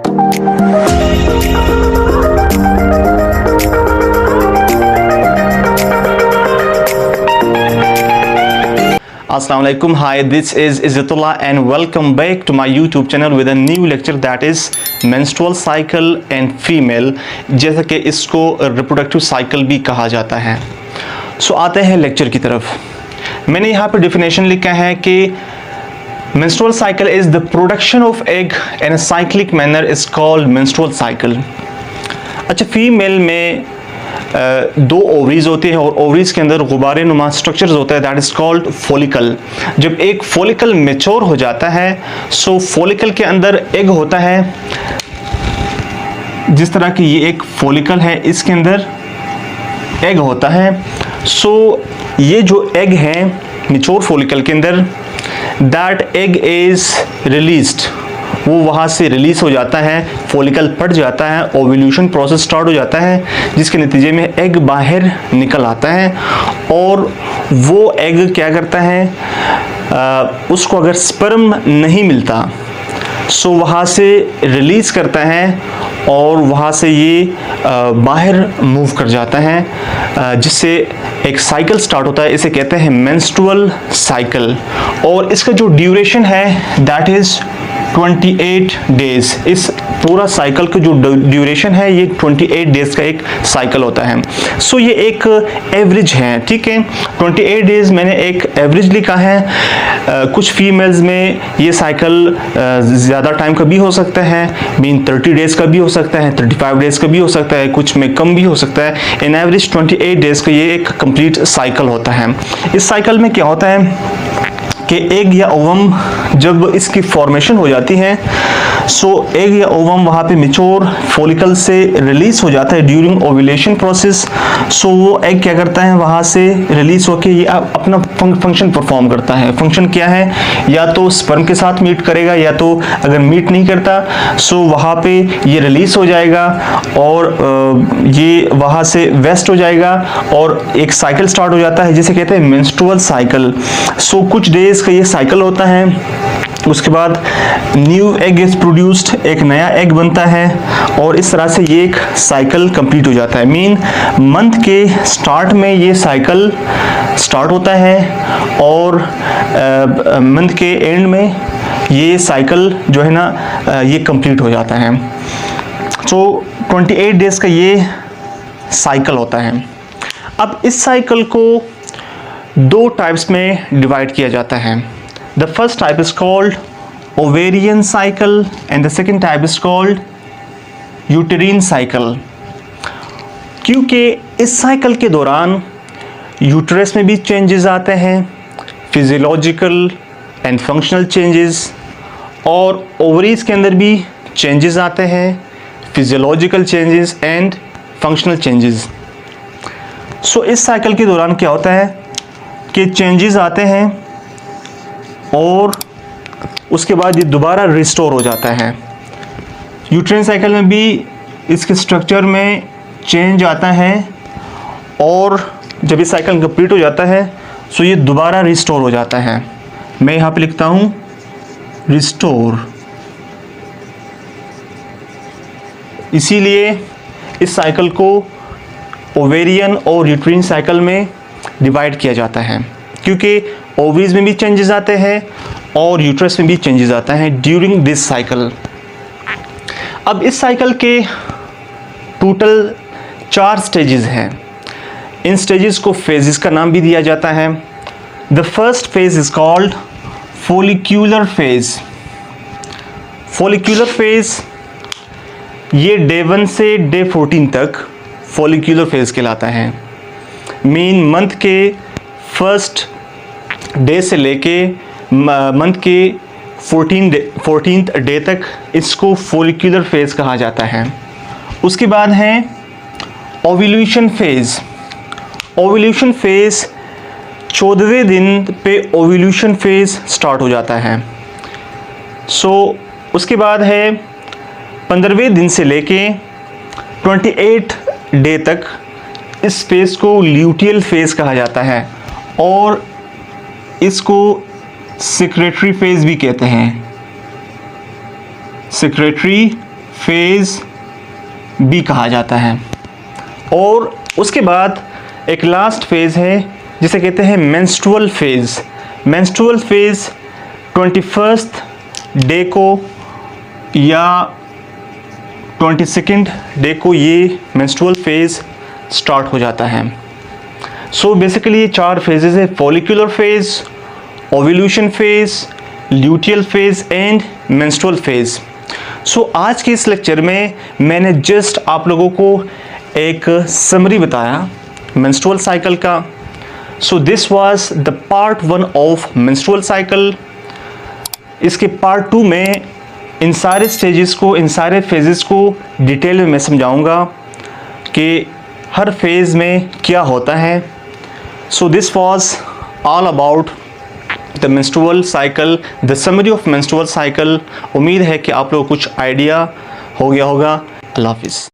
Assalamu alaikum. Hi, this is Izzatullah and welcome back to my YouTube channel with a new lecture that is menstrual cycle and female, जैसा कि इसको reproductive cycle भी कहा जाता है। सो आते हैं लेक्चर की तरफ। मैंने यहाँ पे डेफिनेशन लिखा है कि menstrual cycle is the production of egg in a cyclic manner is called menstrual cycle। अच्छा, फीमेल में दो ओवरीज होते हैं और ओवरीज के अंदर गुब्बारे नुमा स्ट्रक्चर्स होता है, दैट इज कॉल्ड फॉलिकल। जब एक फॉलिकल मैच्योर हो जाता है, सो फॉलिकल के अंदर एग होता है, जिस तरह की ये एक फॉलिकल है, इसके अंदर एग होता है। सो ये जो एग है मैच्योर फॉलिकल के अंदर, दैट एग इज रिलीज्ड, वो वहाँ से रिलीज़ हो जाता है, फॉलिकल फट जाता है, ओव्यूलेशन प्रोसेस स्टार्ट हो जाता है, जिसके नतीजे में एग बाहर निकल आता है। और वो एग क्या करता है, उसको अगर स्पर्म नहीं मिलता सो वहाँ से रिलीज़ करता है और वहाँ से ये बाहर मूव कर जाता है, जिससे एक साइकिल स्टार्ट होता है। इसे कहते हैं मेंस्ट्रुअल साइकिल। और इसका जो ड्यूरेशन है दैट इज़ 28 डेज। इस पूरा साइकिल का जो ड्यूरेशन है ये 28 डेज का एक साइकिल होता है। सो ये एक एवरेज है, ठीक है। 28 डेज मैंने एक एवरेज लिखा है। कुछ फीमेल्स में ये साइकिल ज़्यादा टाइम का भी हो सकता है, मीन 30 डेज का भी हो सकता है, 35 डेज का भी हो सकता है, कुछ में कम भी हो सकता है। इन एवरेज 28 डेज का ये एक कंप्लीट साइकिल होता है। इस साइकिल में क्या होता है कि एग या ओवम जब इसकी फॉर्मेशन हो जाती है, सो एग या ओवम वहाँ पे मैच्योर फॉलिकल से रिलीज हो जाता है ड्यूरिंग ओव्यूलेशन प्रोसेस। सो वो एग क्या करता है, वहाँ से रिलीज होके ये अपना फंक्शन परफॉर्म करता है। फंक्शन क्या है, या तो स्पर्म के साथ मीट करेगा, या तो अगर मीट नहीं करता सो वहाँ पे ये रिलीज हो जाएगा और ये वहाँ से वेस्ट हो जाएगा और एक साइकिल स्टार्ट हो जाता है जिसे कहते हैं मेंस्ट्रुअल साइकिल। सो कुछ डेज का ये साइकिल होता है। उसके बाद न्यू एग इज प्रोड्यूस्ड, एक नया एग बनता है और इस तरह से ये एक साइकिल कंप्लीट हो जाता है। मीन मंथ के स्टार्ट में ये साइकिल स्टार्ट होता है और मंथ के एंड में ये साइकिल जो है ना ये कंप्लीट हो जाता है। सो 28 डेज का ये साइकिल होता है। अब इस साइकिल को दो टाइप्स में डिवाइड किया जाता है। The first type is called ovarian cycle and the second type is called uterine cycle। क्योंकि इस साइकिल के दौरान यूट्रस में भी चेंजेस आते हैं, फिजियोलॉजिकल एंड फंक्शनल चेंजेस, और ओवरीज के अंदर भी चेंजेस आते हैं, physiological changes and functional changes. So इस साइकिल के दौरान क्या होता है कि चेंजेस आते हैं और उसके बाद ये दोबारा रिस्टोर हो जाता है। यूट्राइन साइकिल में भी इसके स्ट्रक्चर में चेंज आता है और जब ये साइकिल कंप्लीट हो जाता है सो ये दोबारा रिस्टोर हो जाता है। मैं यहाँ पे लिखता हूँ रिस्टोर। इसीलिए इस साइकिल को ओवेरियन और यूट्राइन साइकिल में डिवाइड किया जाता है, क्योंकि ओवरीज में भी चेंजेस आते हैं और यूट्रस में भी चेंजेस आता है ड्यूरिंग दिस साइकिल। अब इस साइकिल के टोटल 4 स्टेजेस हैं। इन स्टेजेस को फेजेस का नाम भी दिया जाता है। The first phase is called follicular phase. Follicular phase ये डे 1 से डे 14 तक फॉलिक्यूलर फेज कहलाता है। मीन मंथ के फर्स्ट डे से लेके मंथ के 14th डे तक इसको फॉलिक्यूलर फेज कहा जाता है। उसके बाद है ओव्यूलेशन फेज। ओव्यूलेशन फेज 14वें दिन पे ओव्यूलेशन फेज स्टार्ट हो जाता है। सो उसके बाद है 15वें दिन से लेके 28 डे तक इस फेज को ल्यूटियल फेज कहा जाता है और इसको सेक्रेटरी फेज भी कहते हैं। सेक्रेटरी फेज़ बी कहा जाता है। और उसके बाद एक लास्ट फेज़ है जिसे कहते हैं menstrual phase. Menstrual phase 21st day को या 22nd डे को ये मेंस्ट्रुअल फेज़ स्टार्ट हो जाता है। सो बेसिकली ये 4 फेजेज़ है, follicular phase, ovulation phase, luteal phase and menstrual phase. So आज के इस लेक्चर में मैंने जस्ट आप लोगों को एक समरी बताया मेंस्ट्रुअल साइकिल का। So this was the part 1 of menstrual cycle. इसके पार्ट 2 में इन सारे स्टेजेस को, इन सारे फेजेस को डिटेल में मैं समझाऊंगा कि हर फेज़ में क्या होता है। So this was all about the menstrual cycle, the summary of menstrual cycle. उम्मीद है कि आप लोगों को कुछ आइडिया हो गया होगा। अल्लाह हाफिज़।